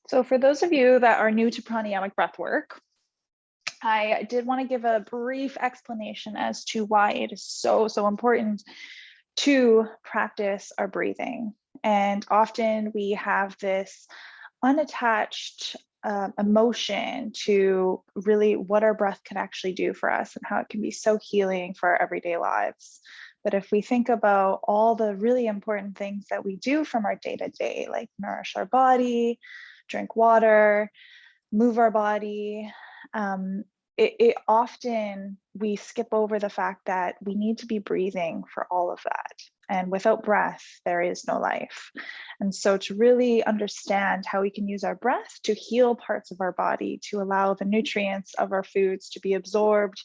So for those of you that are new to pranayamic breathwork, I did want to give a brief explanation as to why it is so important to practice our breathing. And often we have this unattached emotion to really what our breath can actually do for us and how it can be so healing for our everyday lives. But if we think about all the really important things that we do from our day to day, like nourish our body, drink water, move our body, it often we skip over the fact that we need to be breathing for all of that. And without breath, there is no life. And so to really understand how we can use our breath to heal parts of our body, to allow the nutrients of our foods to be absorbed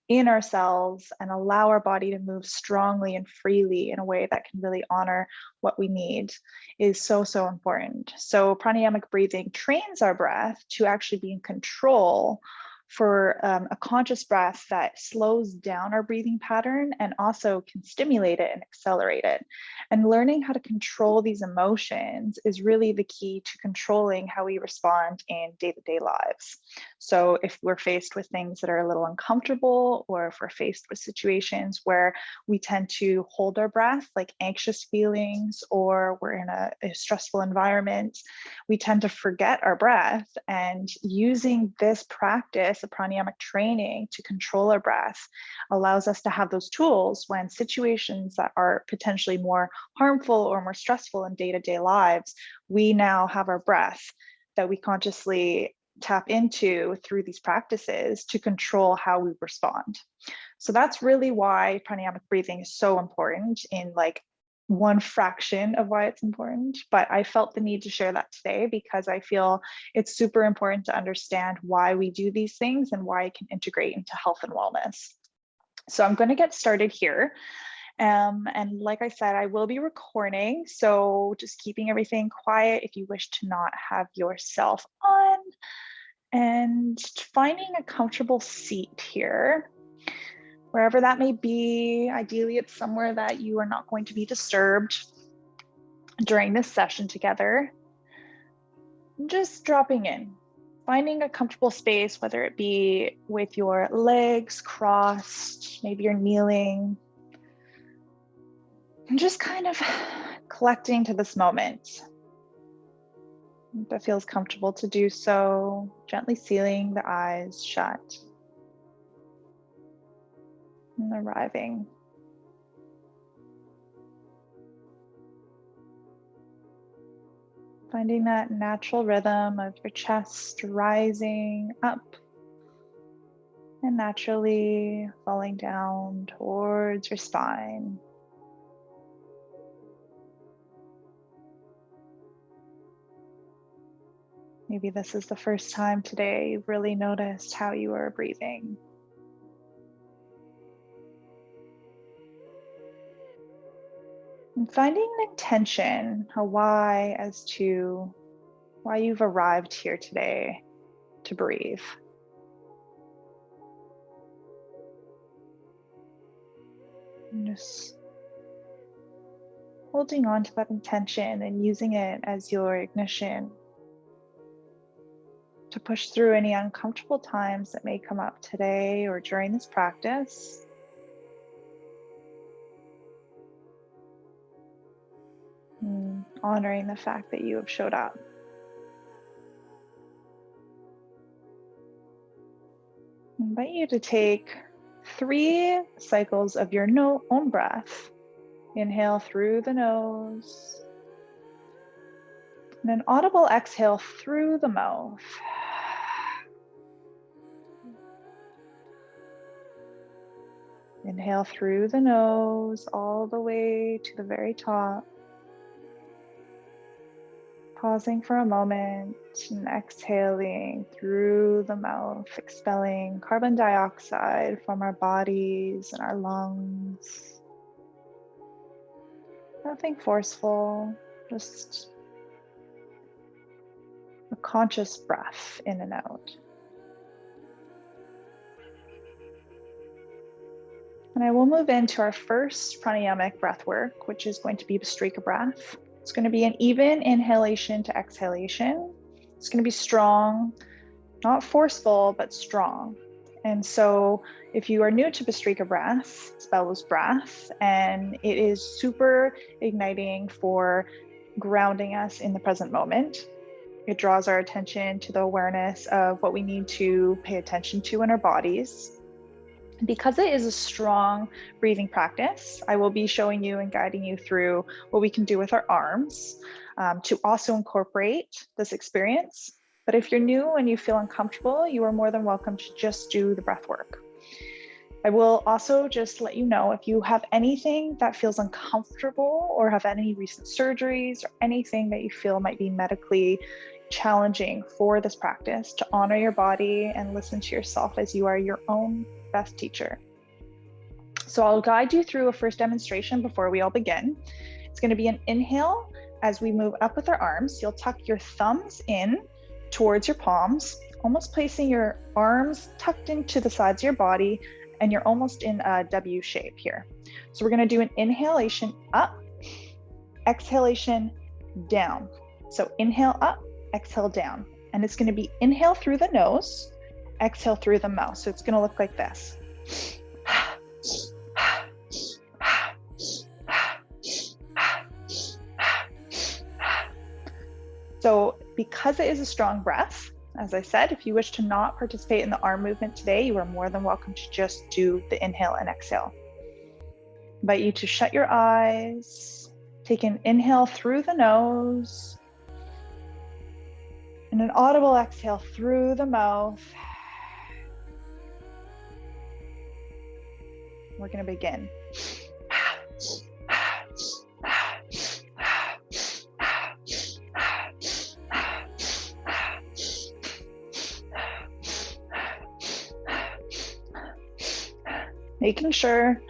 in our cells and allow our body to move strongly and freely in a way that can really honor what we need is so important. So pranayamic breathing trains our breath to actually be in control for a conscious breath that slows down our breathing pattern and also can stimulate it and accelerate it. And learning how to control these emotions is really the key to controlling how we respond in day-to-day lives. So if we're faced with things that are a little uncomfortable, or if we're faced with situations where we tend to hold our breath, like anxious feelings, or we're in a stressful environment, we tend to forget our breath. And using this practice, a pranayamic training to control our breath, allows us to have those tools when situations that are potentially more harmful or more stressful in day-to-day lives, we now have our breath that we consciously tap into through these practices to control how we respond. So that's really why pranayamic breathing is so important, in like one fraction of why it's important. But I felt the need to share that today because I feel it's super important to understand why we do these things and why it can integrate into health and wellness. So I'm going to get started here. And like I said, I will be recording, so just keeping everything quiet if you wish to not have yourself on, and finding a comfortable seat here, wherever that may be. Ideally, it's somewhere that you are not going to be disturbed during this session together. Just dropping in, finding a comfortable space, whether it be with your legs crossed, maybe you're kneeling, and just kind of collecting to this moment. If it feels comfortable to do so, gently sealing the eyes shut and arriving. Finding that natural rhythm of your chest rising up and naturally falling down towards your spine. Maybe this is the first time today you've really noticed how you are breathing. And finding an intention, a why, as to why you've arrived here today to breathe. And just holding on to that intention and using it as your ignition to push through any uncomfortable times that may come up today or during this practice. And honoring the fact that you have showed up. I invite you to take 3 cycles of your own breath. Inhale through the nose, and an audible exhale through the mouth. Inhale through the nose all the way to the very top. Pausing for a moment and exhaling through the mouth, expelling carbon dioxide from our bodies and our lungs. Nothing forceful, just a conscious breath in and out. And I will move into our first pranayamic breath work, which is going to be Bhastrika breath. It's going to be an even inhalation to exhalation. It's going to be strong, not forceful, but strong. And so if you are new to Bhastrika breath, it's bellows breath, and it is super igniting for grounding us in the present moment. It draws our attention to the awareness of what we need to pay attention to in our bodies. Because it is a strong breathing practice, I will be showing you and guiding you through what we can do with our arms to also incorporate this experience. But if you're new and you feel uncomfortable, you are more than welcome to just do the breath work. I will also just let you know, if you have anything that feels uncomfortable or have any recent surgeries or anything that you feel might be medically challenging for this practice, to honor your body and listen to yourself as you are your own best teacher. So I'll guide you through a first demonstration before we all begin. It's going to be an inhale as we move up with our arms. You'll tuck your thumbs in towards your palms, almost placing your arms tucked into the sides of your body, and you're almost in a W shape here. So we're going to do an inhalation up, exhalation down. So inhale up, exhale down. And it's going to be inhale through the nose, exhale through the mouth. So it's going to look like this. So because it is a strong breath, as I said, if you wish to not participate in the arm movement today, you are more than welcome to just do the inhale and exhale. I invite you to shut your eyes, take an inhale through the nose, and an audible exhale through the mouth. We're going to begin. Making sure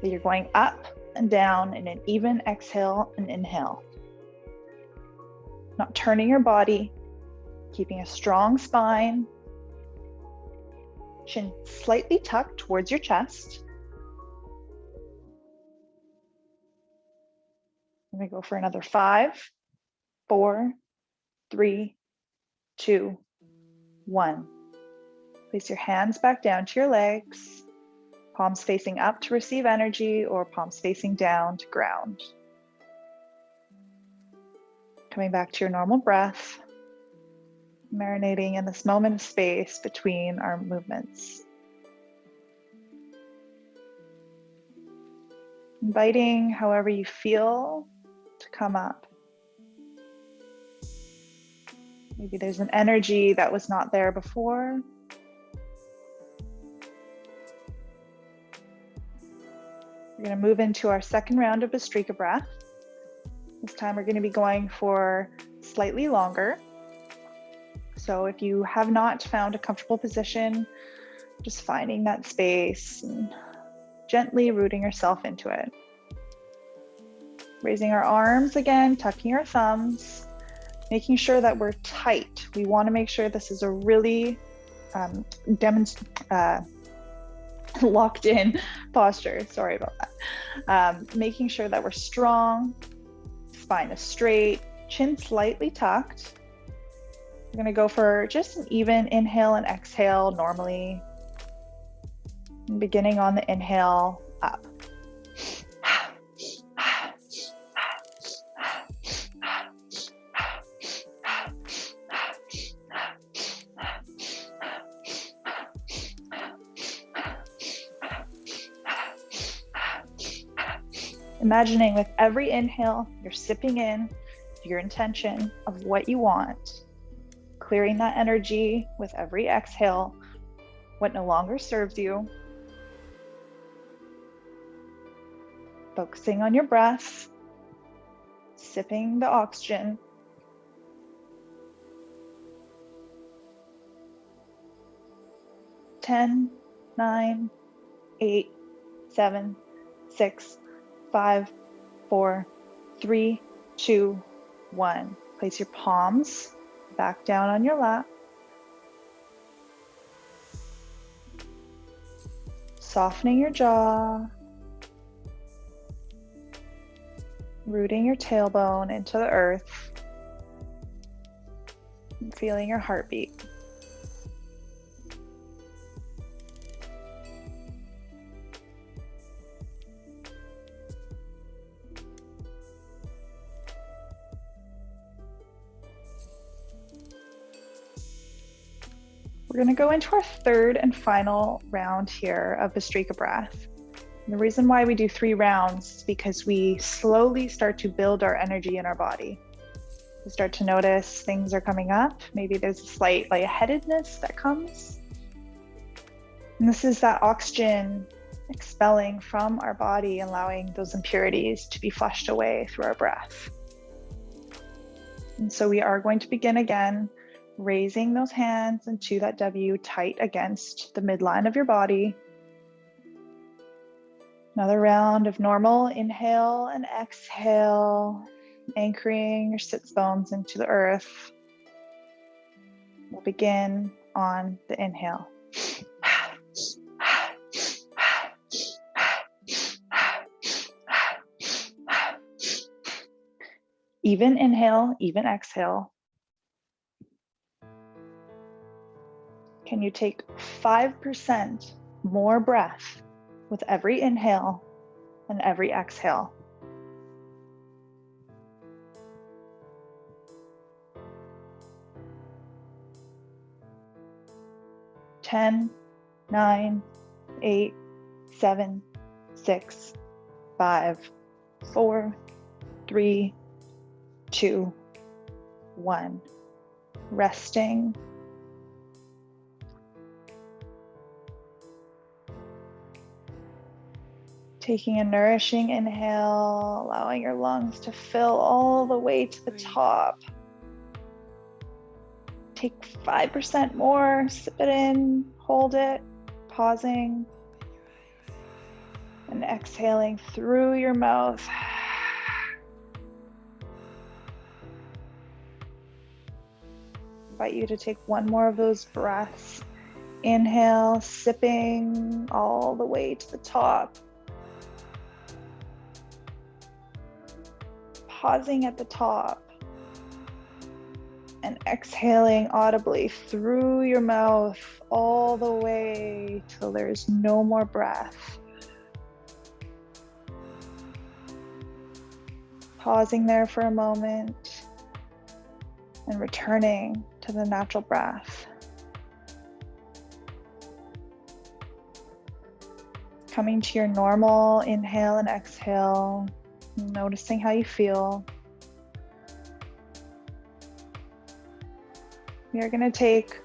that you're going up and down in an even exhale and inhale. Not turning your body, keeping a strong spine, chin slightly tucked towards your chest. I'm going to go for another 5, 4, 3, 2, 1. Place your hands back down to your legs, palms facing up to receive energy or palms facing down to ground. Coming back to your normal breath, marinating in this moment of space between our movements. Inviting however you feel to come up. Maybe there's an energy that was not there before. We're going to move into our second round of Bhastrika breath. This time we're going to be going for slightly longer. So if you have not found a comfortable position, just finding that space and gently rooting yourself into it. Raising our arms again, tucking our thumbs, making sure that we're tight. We want to make sure this is a really locked in posture. Sorry about that. Making sure that we're strong, spine is straight, chin slightly tucked. We're going to go for just an even inhale and exhale normally. Beginning on the inhale, up. Imagining with every inhale, you're sipping in your intention of what you want, clearing that energy with every exhale, what no longer serves you. Focusing on your breath, sipping the oxygen. Ten, 9, 8, 7, 6, 5, 4, 3, 2, 1. Place your palms back down on your lap. Softening your jaw. Rooting your tailbone into the earth. Feeling your heartbeat. We're going to go into our third and final round here of Bhastrika breath. And the reason why we do 3 rounds is because we slowly start to build our energy in our body. We start to notice things are coming up. Maybe there's a slight lightheadedness that comes. And this is that oxygen expelling from our body, allowing those impurities to be flushed away through our breath. And so we are going to begin again, raising those hands into that W tight against the midline of your body. Another round of normal inhale and exhale, anchoring your sits bones into the earth. We'll begin on the inhale. Even inhale, even exhale. Can you take 5% more breath with every inhale and every exhale? Ten, 9, 8, 7, 6, 5, 4, 3, 2, 1. Resting. Taking a nourishing inhale, allowing your lungs to fill all the way to the top. Take 5% more, sip it in, hold it, pausing, and exhaling through your mouth. Invite you to take one more of those breaths. Inhale, sipping all the way to the top. Pausing at the top. And exhaling audibly through your mouth all the way till there's no more breath. Pausing there for a moment and returning to the natural breath. Coming to your normal inhale and exhale, noticing how you feel. We are going to take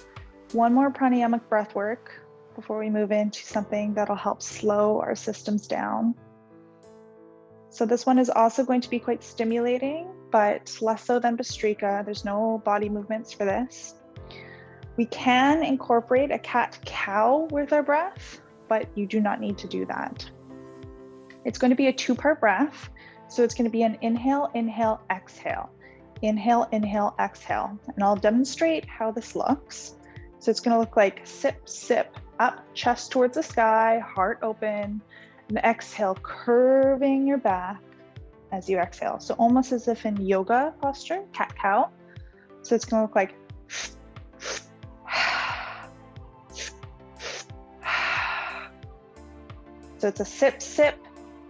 one more pranayamic breath work before we move into something that'll help slow our systems down. So this one is also going to be quite stimulating, but less so than Bhastrika. There's no body movements for this. We can incorporate a cat-cow with our breath, but you do not need to do that. It's going to be a 2-part breath. So it's going to be an inhale, inhale, exhale. Inhale, inhale, exhale. And I'll demonstrate how this looks. So it's going to look like sip, sip, up, chest towards the sky, heart open, and exhale, curving your back as you exhale. So almost as if in yoga posture, cat-cow. So it's going to look like so it's a sip, sip,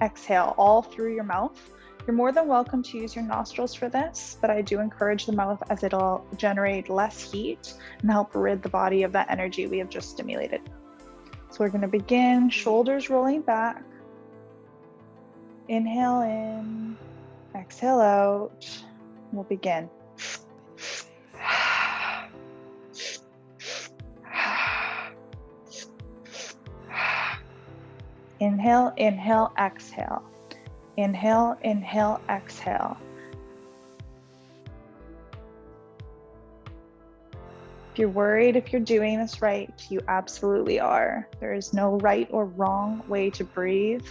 exhale all through your mouth. You're more than welcome to use your nostrils for this, but I do encourage the mouth as it'll generate less heat and help rid the body of that energy we have just stimulated. So we're going to begin, shoulders rolling back. Inhale in, exhale out. We'll begin. Inhale, inhale, exhale. Inhale, inhale, exhale. If you're worried if you're doing this right, you absolutely are. There is no right or wrong way to breathe.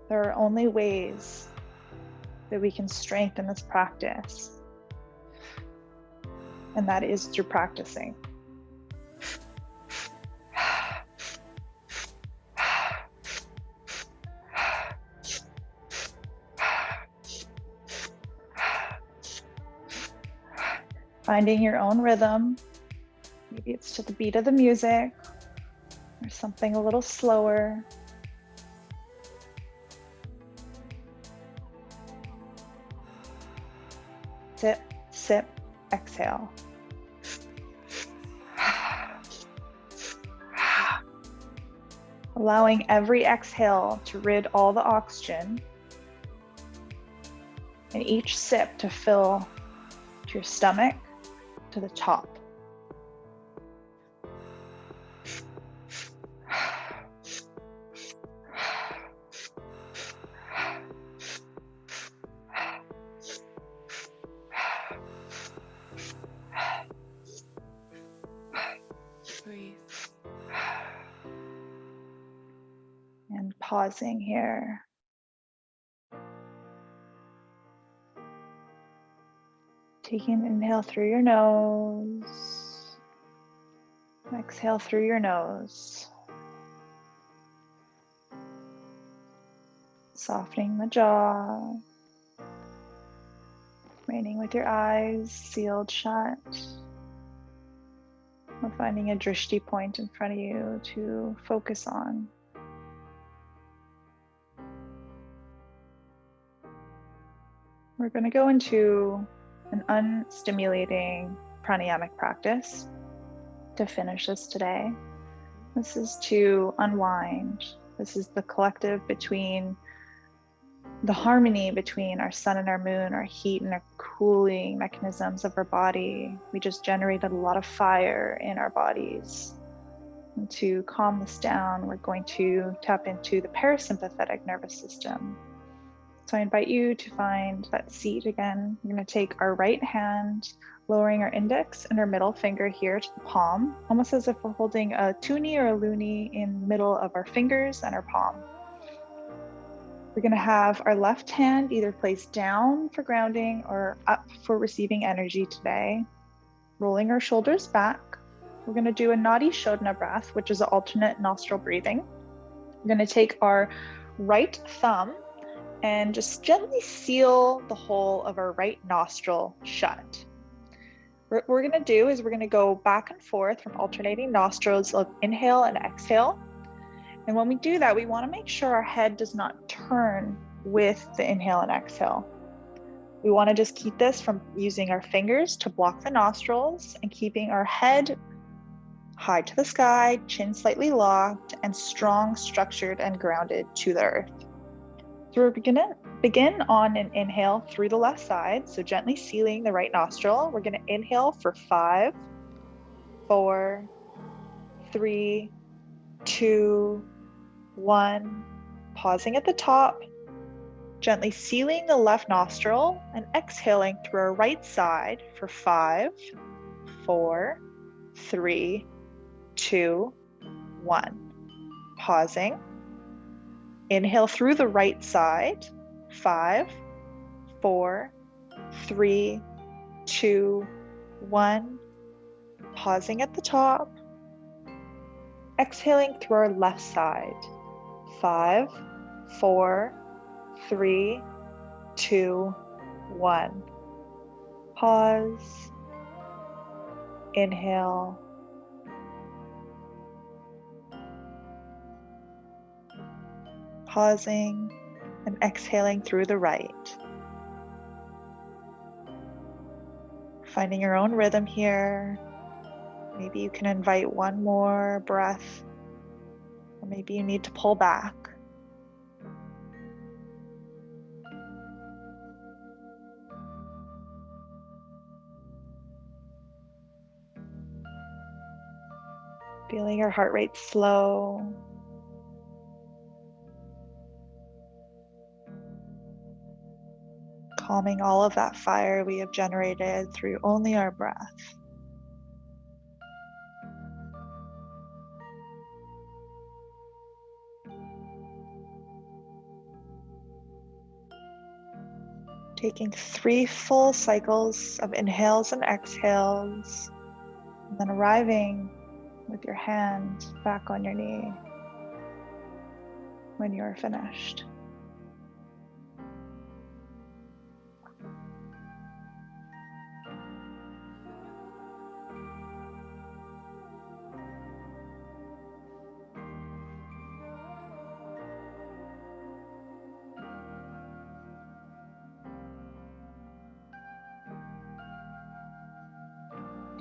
There are only ways that we can strengthen this practice, and that is through practicing. Finding your own rhythm. Maybe it's to the beat of the music or something a little slower. Sip, sip, exhale. Allowing every exhale to rid all the oxygen and each sip to fill to your stomach, to the top. Breathe. And pausing here. Taking an inhale through your nose. Exhale through your nose. Softening the jaw. Remaining with your eyes sealed shut. Or finding a drishti point in front of you to focus on. We're going to go into an unstimulating pranayamic practice to finish this today. This is to unwind. This is the collective between the harmony between our sun and our moon, our heat and our cooling mechanisms of our body. We just generated a lot of fire in our bodies. And to calm this down, we're going to tap into the parasympathetic nervous system. So I invite you to find that seat again. We're going to take our right hand, lowering our index and our middle finger here to the palm, almost as if we're holding a tuni or a luni in the middle of our fingers and our palm. We're going to have our left hand either placed down for grounding or up for receiving energy today. Rolling our shoulders back. We're going to do a Nadi Shodana breath, which is an alternate nostril breathing. We're going to take our right thumb and just gently seal the hole of our right nostril shut. What we're going to do is we're going to go back and forth from alternating nostrils of inhale and exhale. And when we do that, we want to make sure our head does not turn with the inhale and exhale. We want to just keep this from using our fingers to block the nostrils and keeping our head high to the sky, chin slightly locked, and strong, structured, and grounded to the earth. So we're going to begin on an inhale through the left side. So gently sealing the right nostril. We're going to inhale for 5, 4, 3, 2, 1. Pausing at the top. Gently sealing the left nostril and exhaling through our right side for 5, 4, 3, 2, 1. Pausing. Inhale through the right side. 5, 4, 3, 2, 1. Pausing at the top. Exhaling through our left side. 5, 4, 3, 2, 1. Pause. Inhale. Pausing and exhaling through the right. Finding your own rhythm here. Maybe you can invite one more breath, or maybe you need to pull back. Feeling your heart rate slow. Calming all of that fire we have generated through only our breath. Taking 3 full cycles of inhales and exhales, and then arriving with your hand back on your knee when you are finished.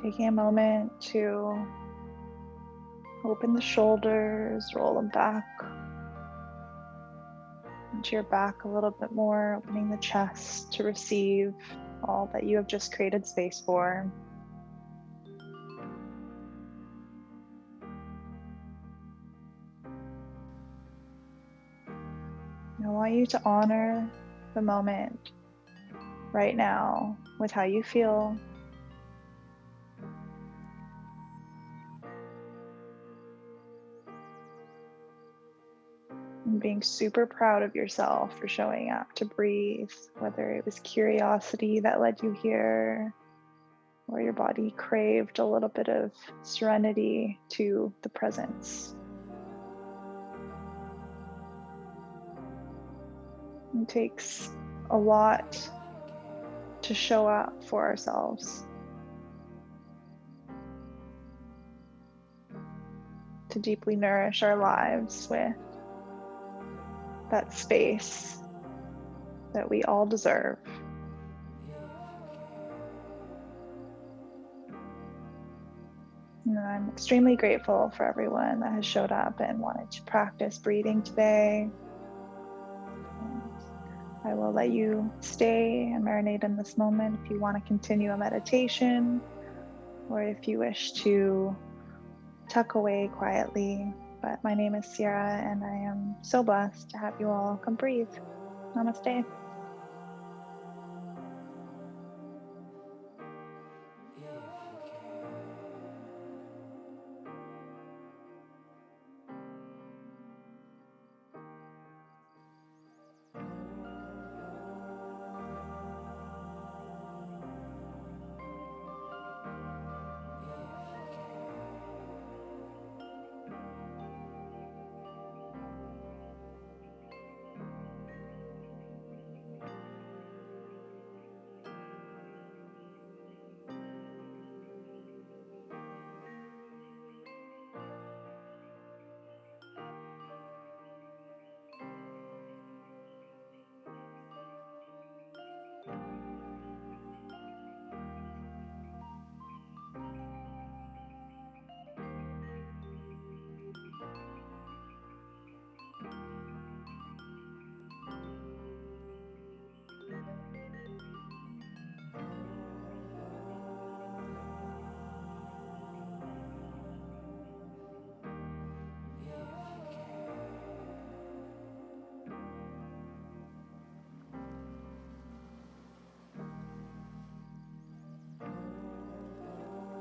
Taking a moment to open the shoulders, roll them back into your back a little bit more, opening the chest to receive all that you have just created space for. I want you to honor the moment right now with how you feel. And being super proud of yourself for showing up to breathe, whether it was curiosity that led you here, or your body craved a little bit of serenity to the presence. It takes a lot to show up for ourselves, to deeply nourish our lives with that space that we all deserve. And I'm extremely grateful for everyone that has showed up and wanted to practice breathing today. And I will let you stay and marinate in this moment if you want to continue a meditation, or if you wish to tuck away quietly. But my name is Sierra, and I am so blessed to have you all come breathe. Namaste.